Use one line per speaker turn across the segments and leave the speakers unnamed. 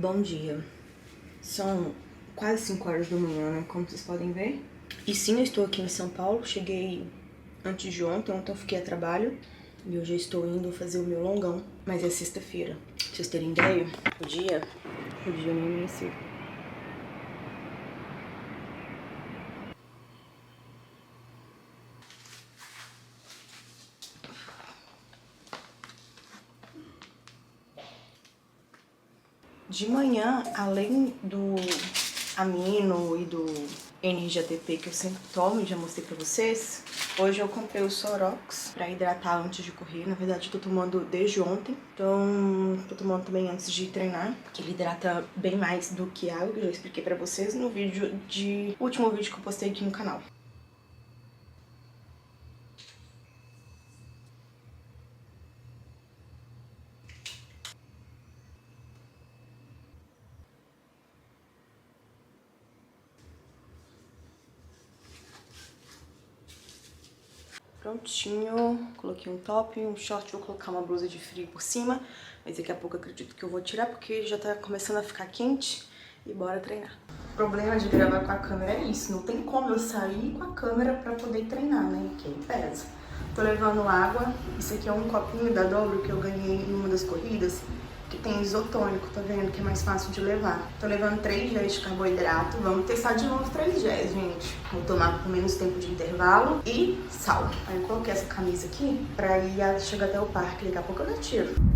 Bom dia. São quase 5 horas da manhã, né? Como vocês podem ver. E sim, eu estou aqui em São Paulo. Cheguei antes de ontem. Ontem eu fiquei a trabalho. E hoje eu estou indo fazer o meu longão. Mas é sexta-feira. Pra vocês terem ideia, o dia nem amanheceu. De manhã, além do amino e do Energia ATP que eu sempre tomo e já mostrei pra vocês, hoje eu comprei o Sorox pra hidratar antes de correr. Na verdade, eu tô tomando desde ontem, então tô tomando também antes de treinar, que ele hidrata bem mais do que água, que eu já expliquei pra vocês no último vídeo que eu postei aqui no canal. Prontinho, coloquei um top, um short, vou colocar uma blusa de frio por cima, mas daqui a pouco eu acredito que eu vou tirar porque já tá começando a ficar quente e bora treinar. O problema de gravar com a câmera é isso, não tem como eu sair com a câmera pra poder treinar, né, porque pesa. Tô levando água, isso aqui é um copinho da Dobro que eu ganhei em uma das corridas, que tem isotônico, tá vendo, que é mais fácil de levar. Tô levando 3 géis de carboidrato, vamos testar de novo 3 géis, gente. Vou tomar com menos tempo de intervalo e sal. Aí eu coloquei essa camisa aqui pra ir chegar até o parque, daqui a pouco eu já tiro.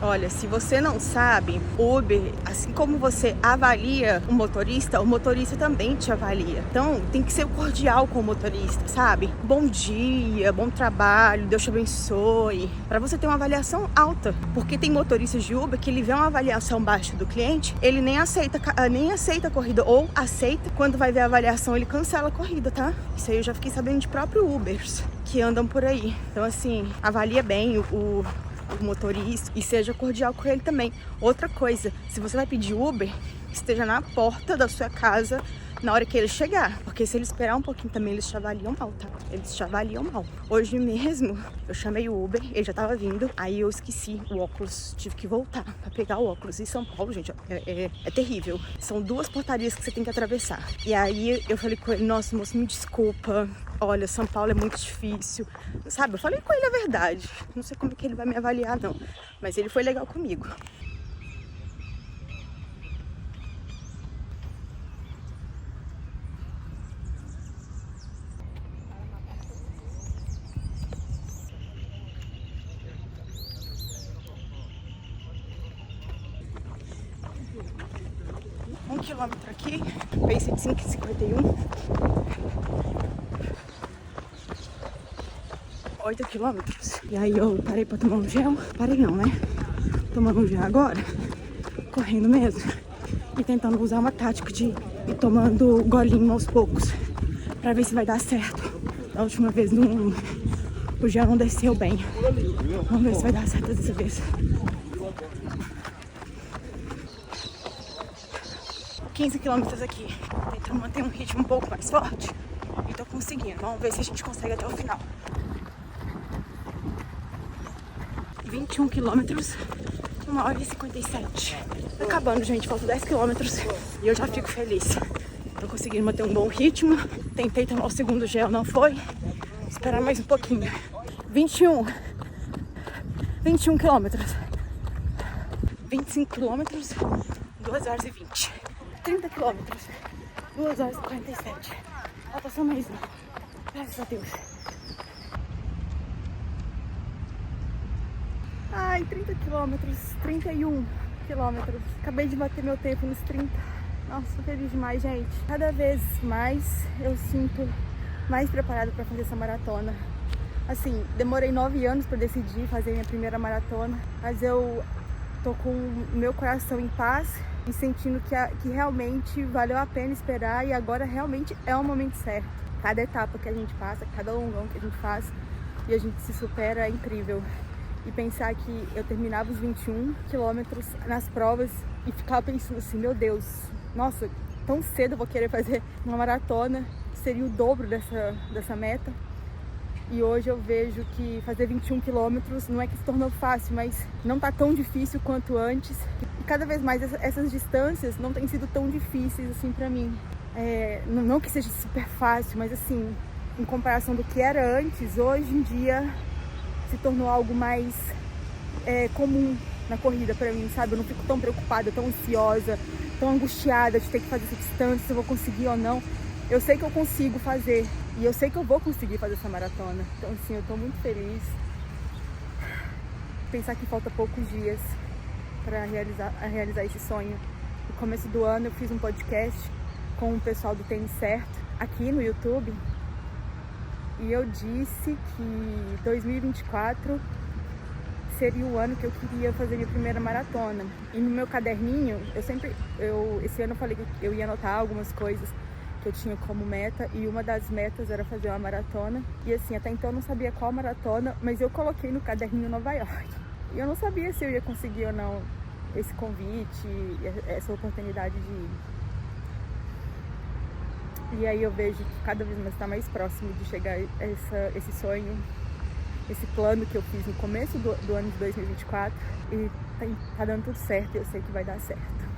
Olha, se você não sabe, Uber, assim como você avalia o motorista também te avalia. Então, tem que ser cordial com o motorista, sabe? Bom dia, bom trabalho, Deus te abençoe. Pra você ter uma avaliação alta. Porque tem motoristas de Uber que ele vê uma avaliação baixa do cliente, ele nem aceita a corrida, ou aceita, quando vai ver a avaliação, ele cancela a corrida, tá? Isso aí eu já fiquei sabendo de próprio Ubers que andam por aí. Então, assim, avalia bem o motorista e seja cordial com ele também. Outra coisa, se você vai pedir Uber, esteja na porta da sua casa na hora que ele chegar, porque se ele esperar um pouquinho também, eles te avaliam mal, tá? Eles te avaliam mal. Hoje mesmo, eu chamei o Uber, ele já tava vindo, aí eu esqueci o óculos, tive que voltar pra pegar o óculos. Em São Paulo, gente, é terrível. São 2 portarias que você tem que atravessar. E aí eu falei com ele, nossa, moço, me desculpa, olha, São Paulo é muito difícil, sabe? Eu falei com ele a verdade, não sei como é que ele vai me avaliar, não, mas ele foi legal comigo. Um quilômetro aqui, pace de 5,51. 8 quilômetros. E aí eu parei pra tomar um gel. Parei não, né? Tomando um gel agora, correndo mesmo. E tentando usar uma tática de ir tomando golinho aos poucos, pra ver se vai dar certo. Da última vez o gel não desceu bem. Vamos ver se vai dar certo dessa vez. 15 quilômetros aqui. Tentando manter um ritmo um pouco mais forte. E tô conseguindo. Vamos ver se a gente consegue até o final. 21 quilômetros, 1h57. Tá acabando, gente. Faltam 10 quilômetros e eu já fico feliz. Tô conseguindo manter um bom ritmo. Tentei tomar o segundo gel, não foi. Vou esperar mais um pouquinho. 21 quilômetros. 25 quilômetros, 2h20. 30 quilômetros, 2h47. Falta só mais um. Graças a Deus. Ai, 30 quilômetros, 31 quilômetros. Acabei de bater meu tempo nos 30. Nossa, tô feliz demais, gente. Cada vez mais eu sinto mais preparada para fazer essa maratona. Assim, demorei 9 anos para decidir fazer minha primeira maratona, mas eu tô com o meu coração em paz e sentindo que realmente valeu a pena esperar e agora realmente é o momento certo. Cada etapa que a gente passa, cada longão que a gente faz e a gente se supera é incrível. E pensar que eu terminava os 21 quilômetros nas provas e ficava pensando assim, meu Deus, nossa, tão cedo eu vou querer fazer uma maratona, que seria o dobro dessa meta. E hoje eu vejo que fazer 21 quilômetros não é que se tornou fácil, mas não tá tão difícil quanto antes. E cada vez mais essas distâncias não têm sido tão difíceis assim pra mim. Não que seja super fácil, mas assim, em comparação do que era antes, hoje em dia se tornou algo mais comum na corrida pra mim, sabe? Eu não fico tão preocupada, tão ansiosa, tão angustiada de ter que fazer essa distância, se eu vou conseguir ou não. Eu sei que eu consigo fazer e eu sei que eu vou conseguir fazer essa maratona. Então, assim, eu tô muito feliz. Pensar que falta poucos dias para realizar esse sonho. No começo do ano eu fiz um podcast com o pessoal do Tênis Certo aqui no YouTube e eu disse que 2024 seria o ano que eu queria fazer minha primeira maratona. E no meu caderninho, esse ano eu falei que eu ia anotar algumas coisas que eu tinha como meta, e uma das metas era fazer uma maratona. E assim, até então eu não sabia qual maratona, mas eu coloquei no caderninho Nova York. E eu não sabia se eu ia conseguir ou não esse convite, essa oportunidade de ir. E aí eu vejo que cada vez mais está mais próximo de chegar esse sonho, esse plano que eu fiz no começo do ano de 2024, e tá dando tudo certo, e eu sei que vai dar certo.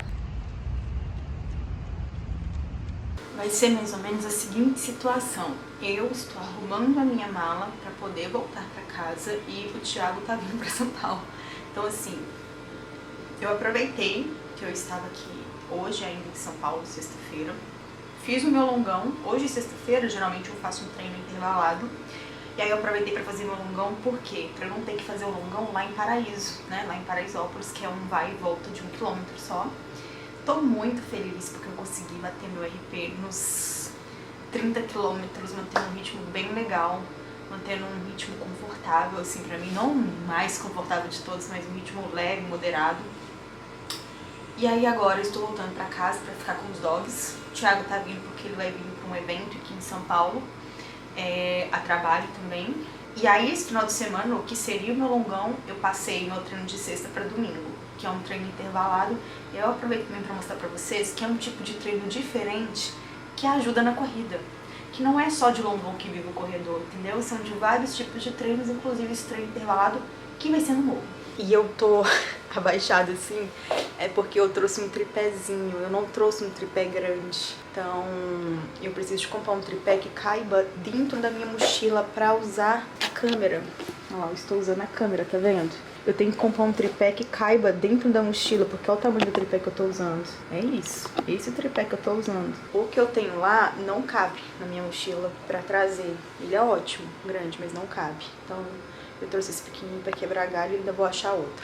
Vai ser mais ou menos a seguinte situação: eu estou arrumando a minha mala para poder voltar para casa e o Thiago tá vindo para São Paulo. Então assim, eu aproveitei que eu estava aqui hoje ainda em São Paulo, sexta-feira, fiz o meu longão. Hoje, sexta-feira, geralmente eu faço um treino intervalado. E aí eu aproveitei para fazer meu longão, por quê? Pra eu não ter que fazer o longão lá em Paraíso, né? Lá em Paraisópolis, que é um vai e volta de 1 quilômetro só. Tô muito feliz porque eu consegui bater meu RP nos 30 quilômetros, mantendo um ritmo bem legal, mantendo um ritmo confortável, assim, pra mim, não o mais confortável de todos, mas um ritmo leve, moderado. E aí agora eu estou voltando pra casa pra ficar com os dogs. O Thiago tá vindo porque ele vai vir pra um evento aqui em São Paulo, a trabalho também. E aí esse final de semana, o que seria o meu longão, eu passei meu treino de sexta pra domingo, que é um treino intervalado. E eu aproveito também pra mostrar pra vocês que é um tipo de treino diferente que ajuda na corrida, que não é só de longão que vive o corredor, entendeu? São de vários tipos de treinos, inclusive esse treino intervalado que vai ser no morro. E eu tô abaixada assim, é porque eu trouxe um tripézinho, eu não trouxe um tripé grande. Então eu preciso de comprar um tripé que caiba dentro da minha mochila pra usar a câmera. Olha lá, eu estou usando a câmera, tá vendo? Eu tenho que comprar um tripé que caiba dentro da mochila, porque olha o tamanho do tripé que eu tô usando. É isso, esse tripé que eu tô usando. O que eu tenho lá não cabe na minha mochila pra trazer. Ele é ótimo, grande, mas não cabe. Então eu trouxe esse pequenininho pra quebrar galho e ainda vou achar outro.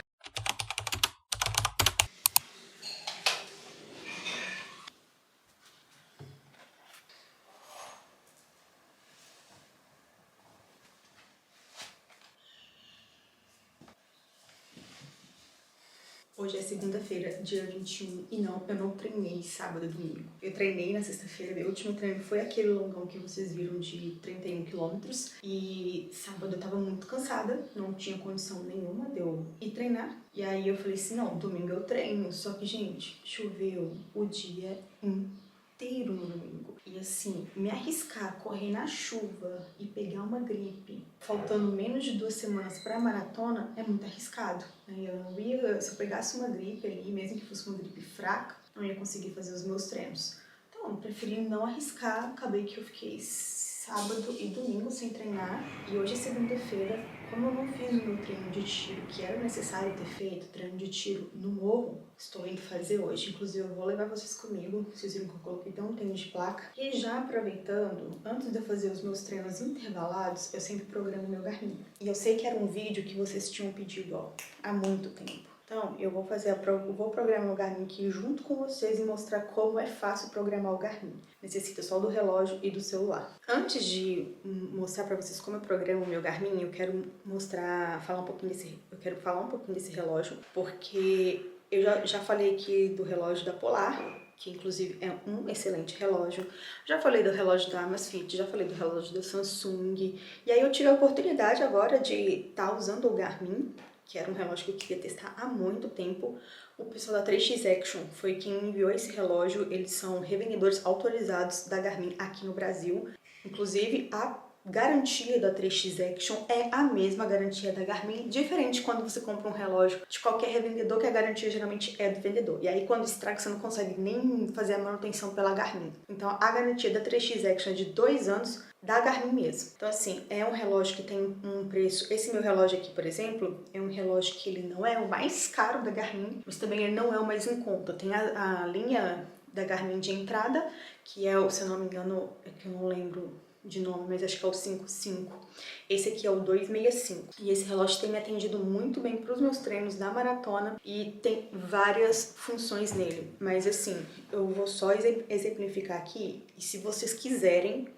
Hoje é segunda-feira, dia 21, e não, eu não treinei sábado e domingo. Eu treinei na sexta-feira, meu último treino foi aquele longão que vocês viram de 31 quilômetros. E sábado eu tava muito cansada, não tinha condição nenhuma de eu ir treinar. E aí eu falei assim, não, domingo eu treino. Só que, gente, choveu o dia inteiro no domingo. E assim, me arriscar a correr na chuva e pegar uma gripe, faltando menos de 2 semanas pra maratona, é muito arriscado. Eu não ia, se eu pegasse uma gripe ali, mesmo que fosse uma gripe fraca, não ia conseguir fazer os meus treinos. Então, eu preferi não arriscar. Acabei que eu fiquei sábado e domingo sem treinar. E hoje é segunda-feira. Como eu não fiz o meu treino de tiro, que era necessário ter feito, treino de tiro no morro, estou indo fazer hoje. Inclusive, eu vou levar vocês comigo. Vocês viram que eu coloquei até um tênis de placa. E já aproveitando, antes de eu fazer os meus treinos intervalados, eu sempre programo meu Garmin. E eu sei que era um vídeo que vocês tinham pedido, há muito tempo. Então, eu vou programar o Garmin aqui junto com vocês e mostrar como é fácil programar o Garmin. Necessita só do relógio e do celular. Antes de mostrar para vocês como eu programo o meu Garmin, eu quero falar um pouquinho desse relógio, porque eu já falei aqui do relógio da Polar, que inclusive é um excelente relógio. Já falei do relógio da Amazfit, já falei do relógio da Samsung. E aí eu tive a oportunidade agora de estar usando o Garmin, que era um relógio que eu queria testar há muito tempo. O pessoal da 3x Action foi quem me enviou esse relógio. Eles são revendedores autorizados da Garmin aqui no Brasil. Inclusive, a garantia da 3X Action é a mesma garantia da Garmin, diferente quando você compra um relógio de qualquer revendedor, que a garantia geralmente é do vendedor. E aí quando estraga, você não consegue nem fazer a manutenção pela Garmin. Então a garantia da 3X Action é de 2 anos da Garmin mesmo. Então assim, é um relógio que tem um preço... Esse meu relógio aqui, por exemplo, é um relógio que ele não é o mais caro da Garmin, mas também ele não é o mais em conta. Tem a linha da Garmin de entrada, que é o, se eu não me engano, é que eu não lembro de nome, mas acho que é o 55. Esse aqui é o 265. E esse relógio tem me atendido muito bem para os meus treinos da maratona e tem várias funções nele. Mas assim, eu vou só exemplificar aqui, e se vocês quiserem,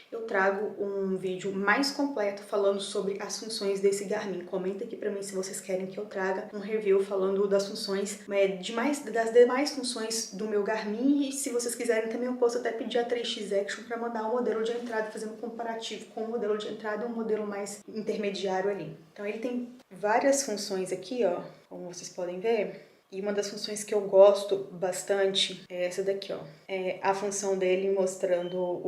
eu trago um vídeo mais completo falando sobre as funções desse Garmin. Comenta aqui pra mim se vocês querem que eu traga um review falando das funções, das demais funções do meu Garmin. E se vocês quiserem também eu posso até pedir a 3X Action para mandar o modelo de entrada, fazendo um comparativo com o modelo de entrada e um modelo mais intermediário ali. Então ele tem várias funções aqui, ó, como vocês podem ver. E uma das funções que eu gosto bastante é essa daqui, ó. É a função dele mostrando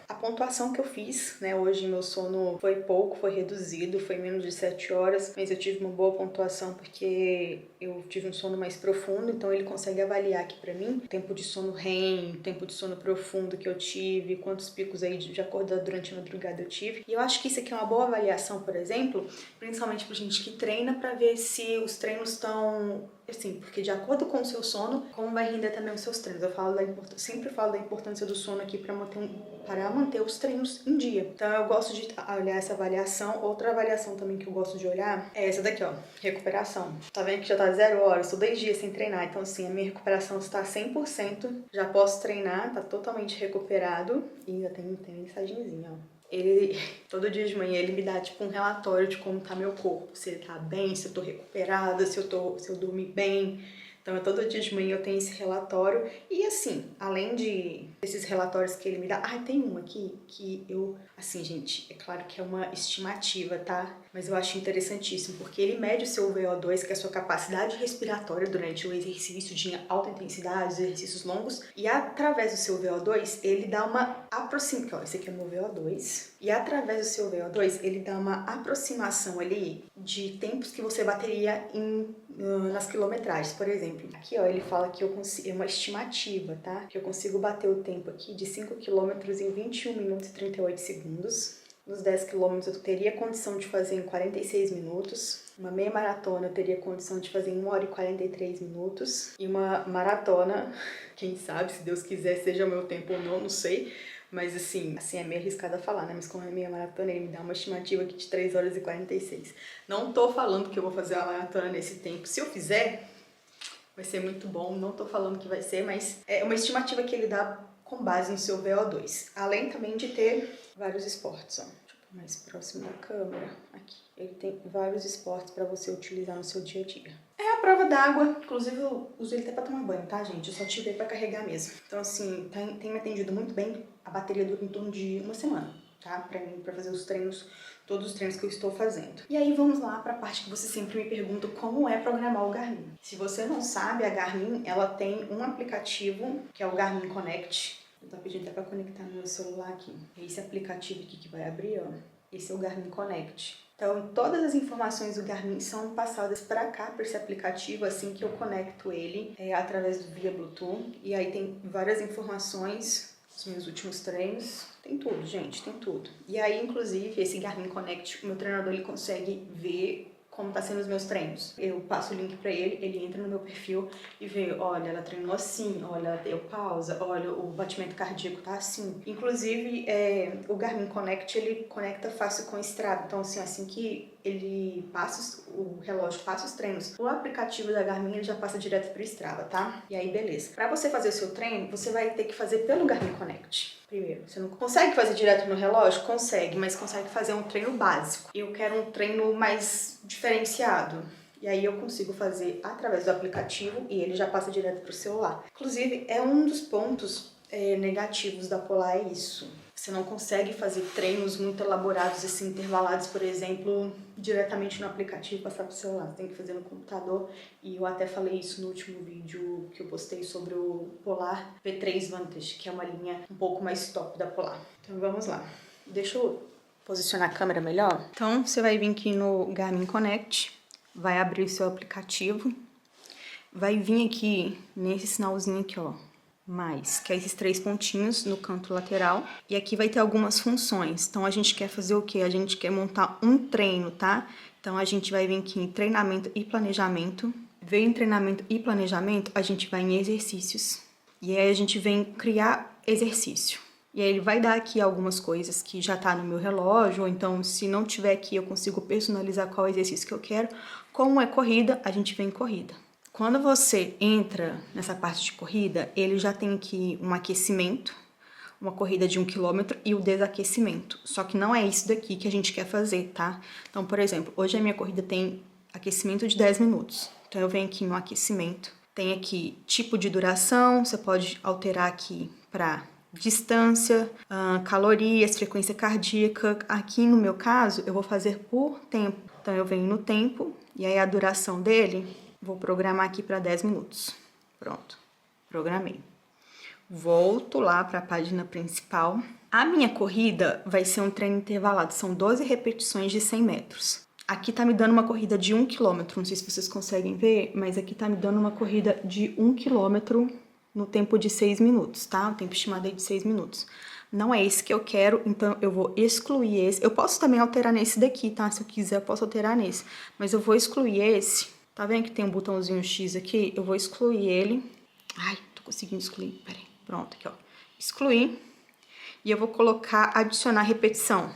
a pontuação que eu fiz, né? Hoje meu sono foi pouco, foi reduzido, foi menos de 7 horas, mas eu tive uma boa pontuação porque eu tive um sono mais profundo, então ele consegue avaliar aqui pra mim o tempo de sono REM, o tempo de sono profundo que eu tive, quantos picos aí de acordar durante a madrugada eu tive. E eu acho que isso aqui é uma boa avaliação, por exemplo, principalmente pra gente que treina, pra ver se os treinos estão... Assim, porque de acordo com o seu sono, como vai render também os seus treinos. Eu sempre falo da importância do sono aqui para manter os treinos em dia. Então eu gosto de olhar essa avaliação. Outra avaliação também que eu gosto de olhar é essa daqui, ó, recuperação. Tá vendo que já tá 0 horas, tô 10 dias sem treinar, então assim, a minha recuperação está 100%, já posso treinar, tá totalmente recuperado. E ainda tem mensagenzinha, ó. Ele, todo dia de manhã, ele me dá tipo um relatório de como tá meu corpo, se ele tá bem, se eu tô recuperada, se eu dormi bem. Então, todo dia de manhã eu tenho esse relatório. E assim, além desses relatórios que ele me dá... tem um aqui que eu... Assim, gente, é claro que é uma estimativa, tá? Mas eu acho interessantíssimo, porque ele mede o seu VO2, que é a sua capacidade respiratória durante o exercício de alta intensidade, os exercícios longos. E através do seu VO2, ele dá uma aproximação... Esse aqui é o meu VO2. E através do seu VO2, ele dá uma aproximação ali de tempos que você bateria nas quilometragens, por exemplo. Aqui, ó, ele fala que eu consigo, é uma estimativa, tá? Que eu consigo bater o tempo aqui de 5 km em 21 minutos e 38 segundos. Nos 10 km eu teria condição de fazer em 46 minutos. Uma meia maratona eu teria condição de fazer em 1 hora e 43 minutos. E uma maratona, quem sabe, se Deus quiser, seja o meu tempo ou não, não sei. Mas assim é meio arriscado a falar, né? Mas como é meia maratona, ele me dá uma estimativa aqui de 3 horas e 46. Não tô falando que eu vou fazer a maratona nesse tempo. Se eu fizer, vai ser muito bom. Não tô falando que vai ser, mas é uma estimativa que ele dá com base no seu VO2. Além também de ter vários esportes, ó. Deixa eu pôr mais próximo da câmera. Aqui. Ele tem vários esportes para você utilizar no seu dia a dia. É a prova d'água, inclusive eu uso ele até pra tomar banho, tá, gente? Eu só tive pra carregar mesmo. Então, assim, tem me atendido muito bem. A bateria dura em torno de 1 semana, tá? Pra mim, pra fazer os treinos, todos os treinos que eu estou fazendo. E aí, vamos lá pra parte que você sempre me pergunta como é programar o Garmin. Se você não sabe, a Garmin, ela tem um aplicativo, que é o Garmin Connect. Eu tô pedindo até pra conectar no meu celular aqui. Esse aplicativo aqui que vai abrir, ó. Esse é o Garmin Connect. Então, todas as informações do Garmin são passadas para cá, para esse aplicativo, assim que eu conecto ele através do via Bluetooth. E aí tem várias informações, os meus últimos treinos. Tem tudo, gente, tem tudo. E aí, inclusive, esse Garmin Connect, o meu treinador ele consegue ver como tá sendo os meus treinos. Eu passo o link pra ele, ele entra no meu perfil e vê, olha, ela treinou assim, olha, ela deu pausa, olha, o batimento cardíaco tá assim. Inclusive, o Garmin Connect, ele conecta fácil com o Strava. Então, assim que ele passa, o relógio passa os treinos, o aplicativo da Garmin ele já passa direto pro Strava, tá? E aí, beleza. Pra você fazer o seu treino, você vai ter que fazer pelo Garmin Connect. Primeiro, você não consegue fazer direto no relógio? Consegue, mas consegue fazer um treino básico. Eu quero um treino mais diferenciado. E aí eu consigo fazer através do aplicativo e ele já passa direto pro celular. Inclusive, é um dos pontos negativos da Polar, é isso. Você não consegue fazer treinos muito elaborados, assim, intervalados, por exemplo, diretamente no aplicativo e passar pro celular. Você tem que fazer no computador. E eu até falei isso no último vídeo que eu postei sobre o Polar V3 Vantage, que é uma linha um pouco mais top da Polar. Então vamos lá. Deixa eu posicionar a câmera melhor. Então, você vai vir aqui no Garmin Connect, vai abrir seu aplicativo, vai vir aqui nesse sinalzinho aqui, ó, mais, que é esses 3 pontinhos no canto lateral. E aqui vai ter algumas funções. Então, a gente quer fazer o quê? A gente quer montar um treino, tá? Então, a gente vai vir aqui em treinamento e planejamento. Veio em treinamento e planejamento, a gente vai em exercícios. E aí, a gente vem criar exercício. E aí, ele vai dar aqui algumas coisas que já tá no meu relógio, ou então, se não tiver aqui, eu consigo personalizar qual exercício que eu quero. Como é corrida, a gente vem em corrida. Quando você entra nessa parte de corrida, ele já tem aqui um aquecimento, uma corrida de 1 km e o desaquecimento. Só que não é isso daqui que a gente quer fazer, tá? Então, por exemplo, hoje a minha corrida tem aquecimento de 10 minutos. Então, eu venho aqui no aquecimento. Tem aqui tipo de duração, você pode alterar aqui para distância, calorias, frequência cardíaca. Aqui no meu caso, eu vou fazer por tempo. Então, eu venho no tempo e aí a duração dele... Vou programar aqui para 10 minutos. Pronto, programei. Volto lá para a página principal. A minha corrida vai ser um treino intervalado, são 12 repetições de 100 metros. Aqui tá me dando uma corrida de 1 km, não sei se vocês conseguem ver, mas aqui tá me dando uma corrida de 1 km no tempo de 6 minutos, tá? O tempo estimado é de 6 minutos. Não é esse que eu quero, então eu vou excluir esse. Eu posso também alterar nesse daqui, tá? Se eu quiser, eu posso alterar nesse. Mas eu vou excluir esse. Tá vendo que tem um botãozinho X aqui? Eu vou excluir ele. Ai, tô conseguindo excluir. Peraí. Pronto, aqui, ó. Excluir. E eu vou colocar adicionar repetição.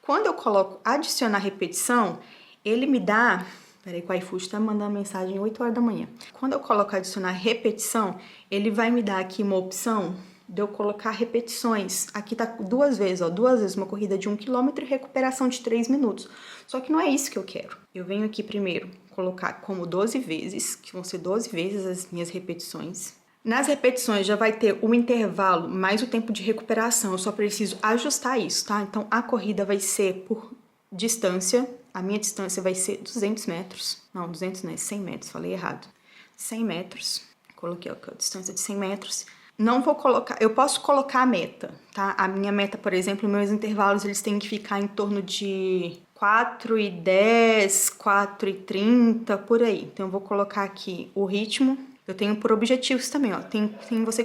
Quando eu coloco adicionar repetição, ele me dá... Peraí, que o iFood tá mandando mensagem 8 horas da manhã. Quando eu coloco adicionar repetição, ele vai me dar aqui uma opção de eu colocar repetições. Aqui tá 2 vezes, ó. 2 vezes uma corrida de 1 km e recuperação de 3 minutos. Só que não é isso que eu quero. Eu venho aqui primeiro colocar como 12 vezes, que vão ser 12 vezes as minhas repetições. Nas repetições já vai ter o intervalo mais o tempo de recuperação. Eu só preciso ajustar isso, tá? Então, a corrida vai ser por distância. A minha distância vai ser 200 metros. Não, 200 não é 100 metros, falei errado. 100 metros. Coloquei aqui a distância de 100 metros. Não vou colocar, eu posso colocar a meta, tá? A minha meta, por exemplo, meus intervalos, eles têm que ficar em torno de 4:10, 4:30, por aí. Então, eu vou colocar aqui o ritmo. Eu tenho por objetivos também, ó. Tem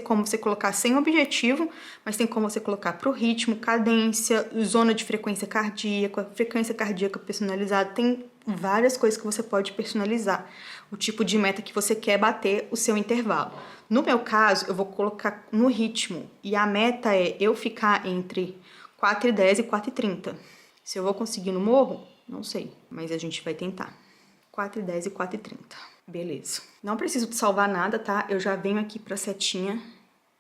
como você colocar sem objetivo, mas tem como você colocar pro ritmo, cadência, zona de frequência cardíaca personalizada. Tem várias coisas que você pode personalizar. O tipo de meta que você quer bater o seu intervalo. No meu caso, eu vou colocar no ritmo. E a meta é eu ficar entre 4:10 e 4:30. Se eu vou conseguir no morro, não sei, mas a gente vai tentar. 4:10 e 4:30. Beleza. Não preciso salvar nada, tá? Eu já venho aqui pra setinha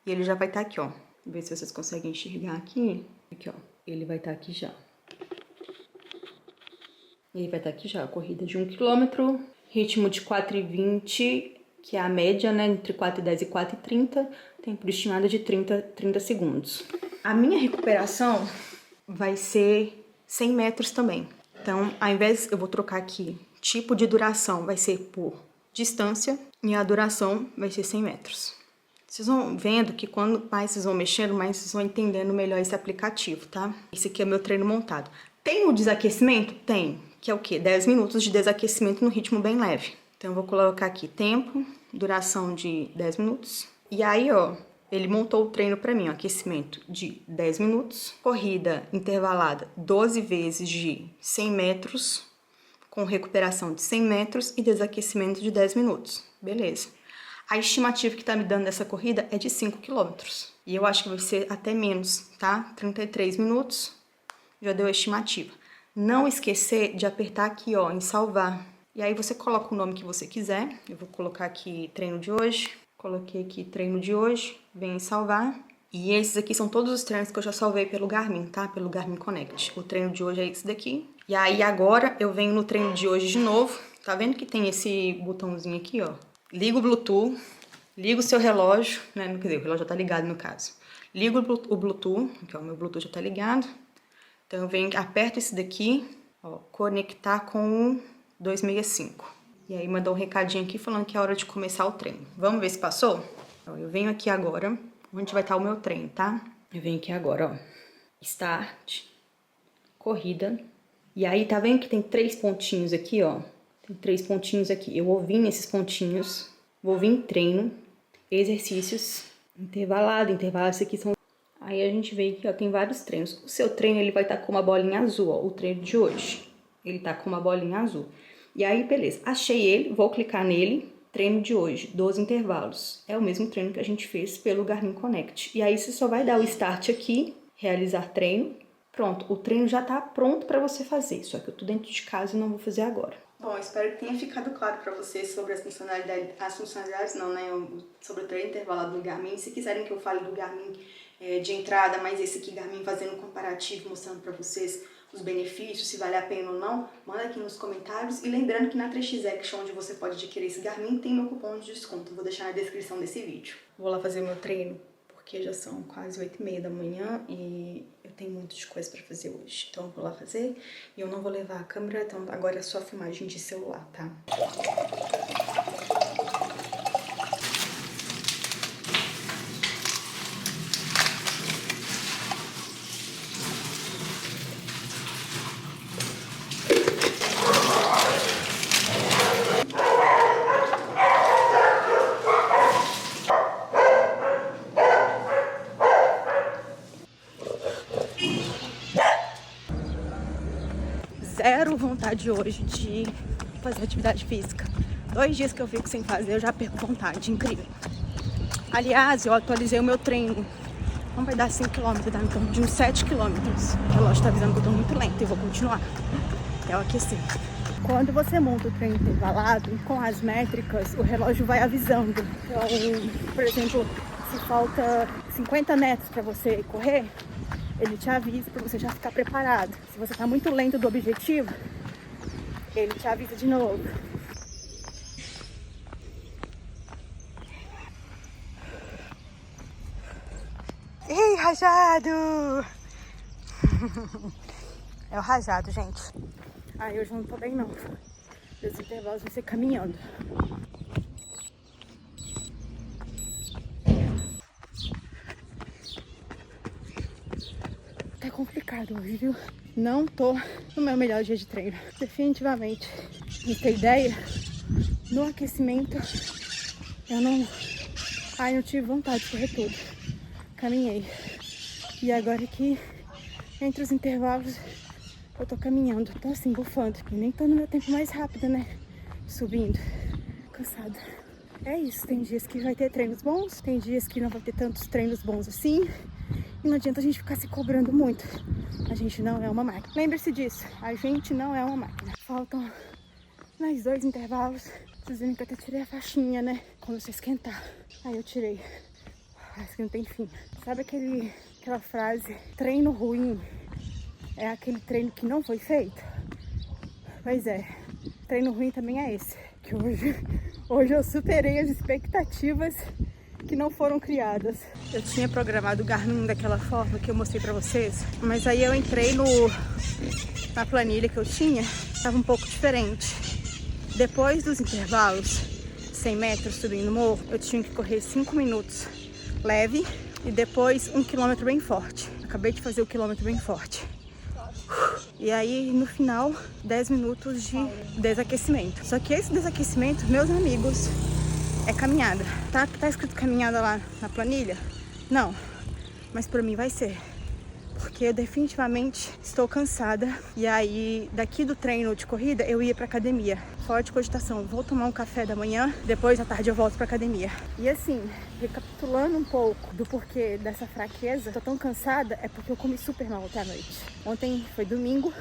e ele já vai estar aqui, ó. Ver se vocês conseguem enxergar aqui. Aqui, ó. Ele vai estar aqui já. Ele vai estar aqui já. Corrida de 1 km, ritmo de 4:20, que é a média, né? Entre 4:10 e 4:30. Tempo estimado de 30 segundos. A minha recuperação vai ser 100 metros também. Então, ao invés, eu vou trocar aqui, tipo de duração vai ser por distância e a duração vai ser 100 metros. Vocês vão vendo que quando mais vocês vão mexendo, mais vocês vão entendendo melhor esse aplicativo, tá? Esse aqui é o meu treino montado. Tem o desaquecimento? Tem. Que é o quê? 10 minutos de desaquecimento no ritmo bem leve. Então, eu vou colocar aqui tempo, duração de 10 minutos. E aí, ó, ele montou o treino pra mim, ó, aquecimento de 10 minutos, corrida intervalada 12 vezes de 100 metros, com recuperação de 100 metros e desaquecimento de 10 minutos. Beleza. A estimativa que tá me dando dessa corrida é de 5 km. E eu acho que vai ser até menos, tá? 33 minutos, já deu a estimativa. Não esquecer de apertar aqui, ó, em salvar. E aí você coloca o nome que você quiser. Eu vou colocar aqui treino de hoje. Coloquei aqui treino de hoje. Vem em salvar. E esses aqui são todos os treinos que eu já salvei pelo Garmin, tá? Pelo Garmin Connect. O treino de hoje é esse daqui. E aí agora eu venho no treino de hoje de novo. Tá vendo que tem esse botãozinho aqui, ó? Liga o Bluetooth. Liga o seu relógio, né? Quer dizer, o relógio já tá ligado no caso. Liga o Bluetooth. Aqui, ó, meu Bluetooth já tá ligado. Então eu venho, aperto esse daqui, ó, conectar com o 265. E aí mandou um recadinho aqui falando que é hora de começar o treino. Vamos ver se passou? Ó, eu venho aqui agora, onde vai estar o meu treino, tá? Eu venho aqui agora, ó. Start. corrida. E aí, tá vendo que tem 3 pontinhos aqui, ó? Tem 3 pontinhos aqui. Eu vou vir nesses pontinhos, vou vir em treino, exercícios, intervalado, isso aqui são... Aí a gente vê que, ó, tem vários treinos. O seu treino, ele vai estar com uma bolinha azul, ó, o treino de hoje. Ele tá com uma bolinha azul. E aí, beleza, achei ele, vou clicar nele, treino de hoje, 12 intervalos. É o mesmo treino que a gente fez pelo Garmin Connect. E aí você só vai dar o start aqui, realizar treino. Pronto, o treino já tá pronto para você fazer, só que eu tô dentro de casa e não vou fazer agora. Bom, espero que tenha ficado claro para vocês sobre as funcionalidades não, né, sobre o treino intervalado do Garmin. Se quiserem que eu fale do Garmin de entrada, mas esse aqui, Garmin, fazendo um comparativo, mostrando para vocês os benefícios, se vale a pena ou não, manda aqui nos comentários. E lembrando que na 3x Action, onde você pode adquirir esse Garmin, tem meu cupom de desconto. Vou deixar na descrição desse vídeo. Vou lá fazer meu treino, porque já são quase 8h30 da manhã e eu tenho muito de coisa pra fazer hoje. Então eu vou lá fazer e eu não vou levar a câmera, então agora é só filmagem de celular, tá? Zero vontade hoje de fazer atividade física. 2 dias que eu fico sem fazer, eu já perco vontade, incrível. Aliás, eu atualizei o meu treino. Não vai dar 5 km, dá em torno de uns 7 km. O relógio tá avisando que eu tô muito lenta e vou continuar até eu aquecer. Quando você monta o treino intervalado, com as métricas, o relógio vai avisando. Então, por exemplo, se falta 50 metros para você correr, ele te avisa para você já ficar preparado. Se você tá muito lento do objetivo, ele te avisa de novo. Ei, Rajado! É o Rajado, gente. Ai, hoje eu não tô bem, não. Os intervalos vão ser caminhando. Tá complicado hoje, viu? Não tô no meu melhor dia de treino. Definitivamente. Pra ter ideia, no aquecimento, eu não... Ai, não tive vontade de correr tudo. Caminhei. E agora aqui, entre os intervalos, eu tô caminhando. Tô assim, bufando. E nem tô no meu tempo mais rápido, né? Subindo. Cansada. É isso. Tem dias que vai ter treinos bons. Tem dias que não vai ter tantos treinos bons assim. E não adianta a gente ficar se cobrando muito. A gente não é uma máquina. Lembre-se disso. A gente não é uma máquina. Faltam mais 2 intervalos. Vocês viram que eu até tirei a faixinha, né? Quando você esquentar. Aí eu tirei. Parece que não tem fim. Sabe aquela frase? Treino ruim é aquele treino que não foi feito? Pois é. Treino ruim também é esse. Que hoje eu superei as expectativas que não foram criadas. Eu tinha programado o Garmin daquela forma que eu mostrei pra vocês, mas aí eu entrei na planilha que eu tinha, tava um pouco diferente. Depois dos intervalos, 100 metros subindo o morro, eu tinha que correr 5 minutos leve e depois 1 quilômetro bem forte. Acabei de fazer o quilômetro bem forte. E aí, no final, 10 minutos de desaquecimento. Só que esse desaquecimento, meus amigos, é caminhada. Tá escrito caminhada lá na planilha? Não. Mas pra mim vai ser. Porque eu definitivamente estou cansada. E aí, daqui do treino de corrida, eu ia pra academia. Fora de cogitação, vou tomar um café da manhã. Depois, à tarde, eu volto pra academia. E assim, recapitulando um pouco do porquê dessa fraqueza, tô tão cansada, é porque eu comi super mal até a noite. Ontem foi domingo.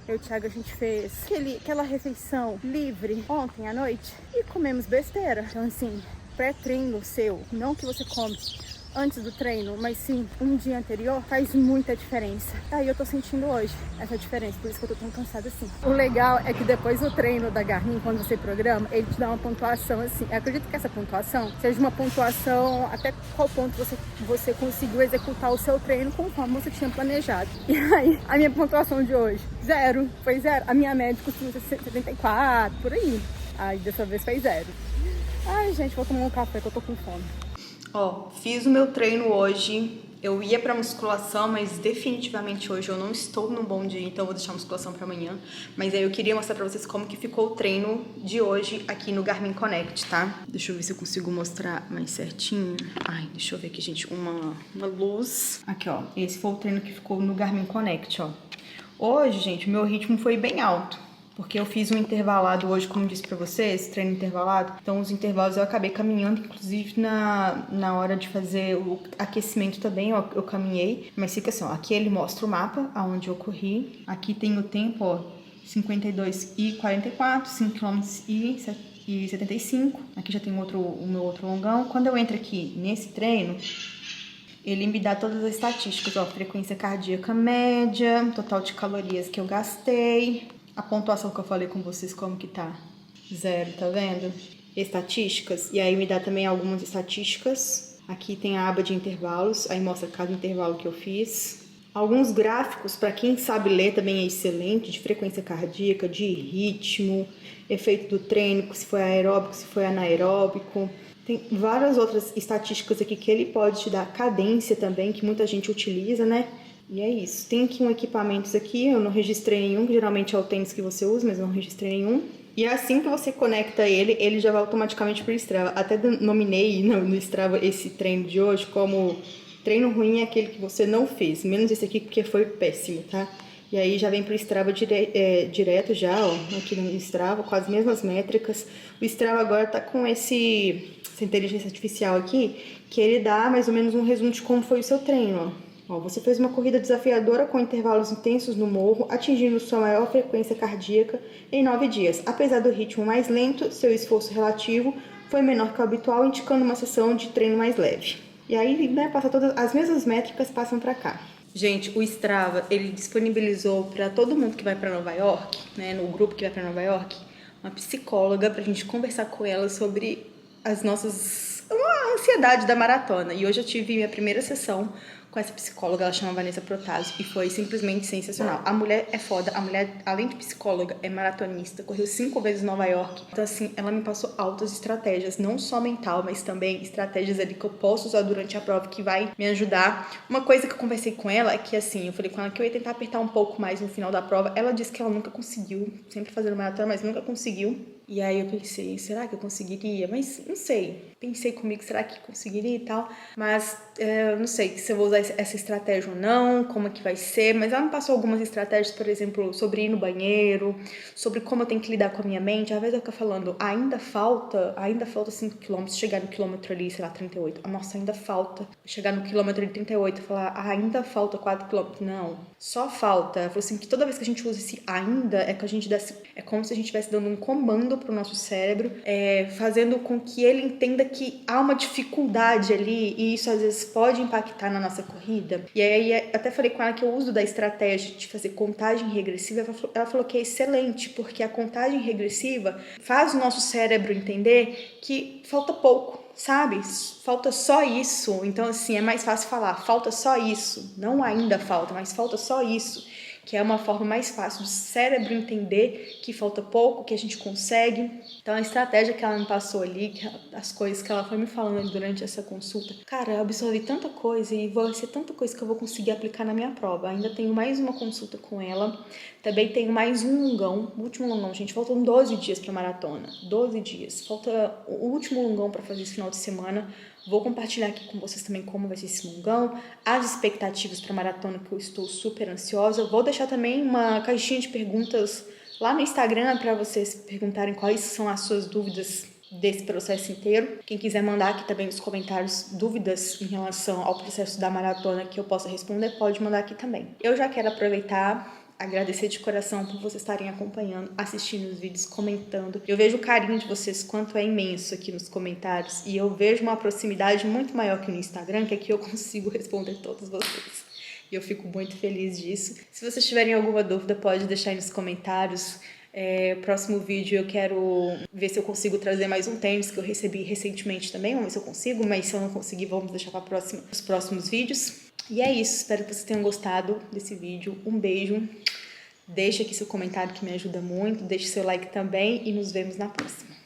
Eu e o Thiago, a gente fez aquela refeição livre ontem à noite e comemos besteira. Então, assim, pré-treino seu, não que você come antes do treino, mas sim um dia anterior, faz muita diferença. Aí eu tô sentindo hoje essa diferença, por isso que eu tô tão cansada assim. O legal é que depois do treino da Garmin, quando você programa, ele te dá uma pontuação assim. Eu acredito que essa pontuação seja uma pontuação até qual ponto você conseguiu executar o seu treino conforme você tinha planejado. E aí, a minha pontuação de hoje, 0, foi 0. A minha média costuma ser 74, por aí. Aí dessa vez foi 0. Ai, gente, vou tomar um café que eu tô com fome. Ó, fiz o meu treino hoje, Eu ia pra musculação, mas definitivamente hoje eu não estou num bom dia, então eu vou deixar a musculação pra amanhã. Mas aí eu queria mostrar pra vocês como que ficou o treino de hoje aqui no Garmin Connect, tá? Deixa eu ver se eu consigo mostrar mais certinho. Ai, deixa eu ver aqui, gente, uma luz. Aqui, ó, esse foi o treino que ficou no Garmin Connect, ó. Hoje, gente, o meu ritmo foi bem alto. Porque eu fiz um intervalado hoje, como disse pra vocês, treino intervalado. Então, os intervalos eu acabei caminhando, inclusive na hora de fazer o aquecimento também, eu caminhei. Mas fica assim, ó, aqui ele mostra o mapa, aonde eu corri. Aqui tem o tempo, ó, 52,44, 5 km e 75. Aqui já tem o meu outro longão. Quando eu entro aqui nesse treino, ele me dá todas as estatísticas, ó, frequência cardíaca média, total de calorias que eu gastei, a pontuação que eu falei com vocês como que tá, 0, tá vendo? Estatísticas, e aí me dá também algumas estatísticas. Aqui tem a aba de intervalos, aí mostra cada intervalo que eu fiz. Alguns gráficos, para quem sabe ler também é excelente, de frequência cardíaca, de ritmo, efeito do treino, se foi aeróbico, se foi anaeróbico. Tem várias outras estatísticas aqui que ele pode te dar, cadência também, que muita gente utiliza, né? E é isso. Tem aqui um equipamentos aqui, eu não registrei nenhum, que geralmente é o tênis que você usa, mas eu não registrei nenhum. E assim que você conecta ele, ele já vai automaticamente pro Strava. Até nominei no Strava esse treino de hoje como treino ruim é aquele que você não fez, menos esse aqui porque foi péssimo, tá? E aí já vem pro Strava direto já, ó, aqui no Strava, com as mesmas métricas. O Strava agora tá com essa inteligência artificial aqui, que ele dá mais ou menos um resumo de como foi o seu treino, ó. Ó, você fez uma corrida desafiadora com intervalos intensos no morro, atingindo sua maior frequência cardíaca em 9 dias. Apesar do ritmo mais lento, seu esforço relativo foi menor que o habitual, indicando uma sessão de treino mais leve. E aí, né, passa todas as mesmas métricas, passam para cá. Gente, o Strava, ele disponibilizou para todo mundo que vai para Nova York, né, no grupo que vai para Nova York, uma psicóloga pra gente conversar com ela sobre uma ansiedade da maratona. E hoje eu tive minha primeira sessão com essa psicóloga, ela chama Vanessa Protásio, e foi simplesmente sensacional. A mulher é foda, a mulher, além de psicóloga, é maratonista, correu 5 vezes em Nova York. Então, assim, ela me passou altas estratégias, não só mental, mas também estratégias ali que eu posso usar durante a prova, que vai me ajudar. Uma coisa que eu conversei com ela é que, assim, eu falei com ela que eu ia tentar apertar um pouco mais no final da prova. Ela disse que ela nunca conseguiu, sempre fazendo maratona, mas nunca conseguiu. E aí eu pensei, será que eu conseguiria? Mas não sei. Pensei comigo, será que conseguiria e tal? Mas não sei se eu vou usar essa estratégia ou não, como é que vai ser. Mas ela me passou algumas estratégias, por exemplo, sobre ir no banheiro, sobre como eu tenho que lidar com a minha mente. Às vezes eu fico falando, ainda falta 5 km, chegar no quilômetro ali, sei lá, 38. Nossa, ainda falta. Chegar no quilômetro ali 38 e falar, ainda falta 4 km. Não, só falta. Ela falou assim, que toda vez que a gente usa esse ainda, é como se a gente estivesse dando um comando pro nosso cérebro, fazendo com que ele entenda que há uma dificuldade ali, e isso às vezes pode impactar na nossa corrida. E aí até falei com ela que eu uso da estratégia de fazer contagem regressiva. Ela falou que é excelente, porque a contagem regressiva faz o nosso cérebro entender que falta pouco, sabe? Falta só isso. Então, assim, é mais fácil falar, falta só isso. Não ainda falta, mas falta só isso. Que é uma forma mais fácil do cérebro entender que falta pouco, que a gente consegue. Então, a estratégia que ela me passou ali, as coisas que ela foi me falando durante essa consulta, cara, eu absorvi tanta coisa e vai ser tanta coisa que eu vou conseguir aplicar na minha prova. Ainda tenho mais uma consulta com ela, também tenho mais um longão, o último longão, gente, faltam 12 dias pra maratona, 12 dias. Falta o último longão pra fazer esse final de semana. Vou compartilhar aqui com vocês também como vai ser esse longão, as expectativas para a maratona, que eu estou super ansiosa. Vou deixar também uma caixinha de perguntas lá no Instagram para vocês perguntarem quais são as suas dúvidas desse processo inteiro. Quem quiser mandar aqui também nos comentários dúvidas em relação ao processo da maratona que eu possa responder, pode mandar aqui também. Eu já quero aproveitar, agradecer de coração por vocês estarem acompanhando, assistindo os vídeos, comentando. Eu vejo o carinho de vocês, quanto é imenso aqui nos comentários, e eu vejo uma proximidade muito maior que no Instagram, que aqui eu consigo responder todos vocês. E eu fico muito feliz disso. Se vocês tiverem alguma dúvida, pode deixar aí nos comentários. Próximo vídeo eu quero ver se eu consigo trazer mais um tênis que eu recebi recentemente também. Vamos ver se eu consigo, mas se eu não conseguir, vamos deixar para os próximos vídeos. E é isso, espero que vocês tenham gostado desse vídeo. Um beijo, deixa aqui seu comentário que me ajuda muito, deixe seu like também e nos vemos na próxima.